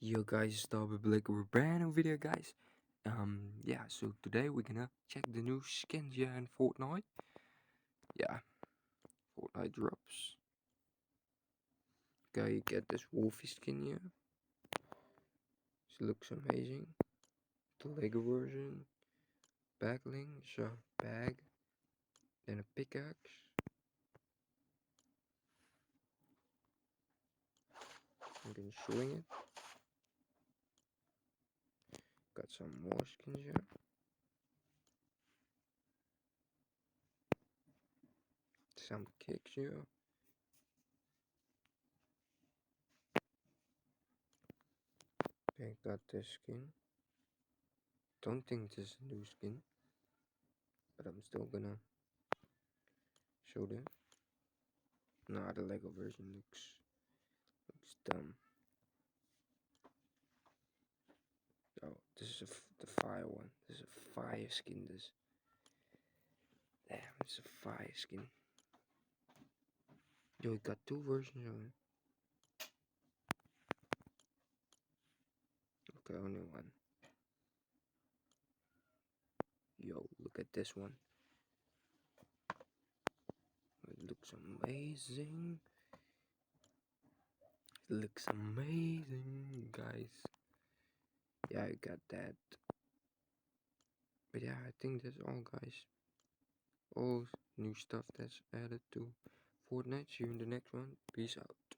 Yo guys, start with like a brand new video guys. Yeah, so today we're gonna check the new skins here in Fortnite. Yeah, Fortnite drops. Okay, you get this Wolfie skin here. This looks amazing. The Lego version. Backling, so bag. Then a pickaxe. I'm gonna swing it. Got some more skins here. Some kicks here. Okay, got this skin. Don't think this is a new skin, but I'm still gonna show them. Nah, the Lego version looks dumb. Oh, this is the fire one. This is a fire skin. This, damn, it's a fire skin. Yo, it got two versions of it. Okay, only one. Yo, look at this one. It looks amazing. It looks amazing, guys. Yeah, I got that. But yeah, I think that's all, guys. All new stuff that's added to Fortnite. See you in the next one. Peace out.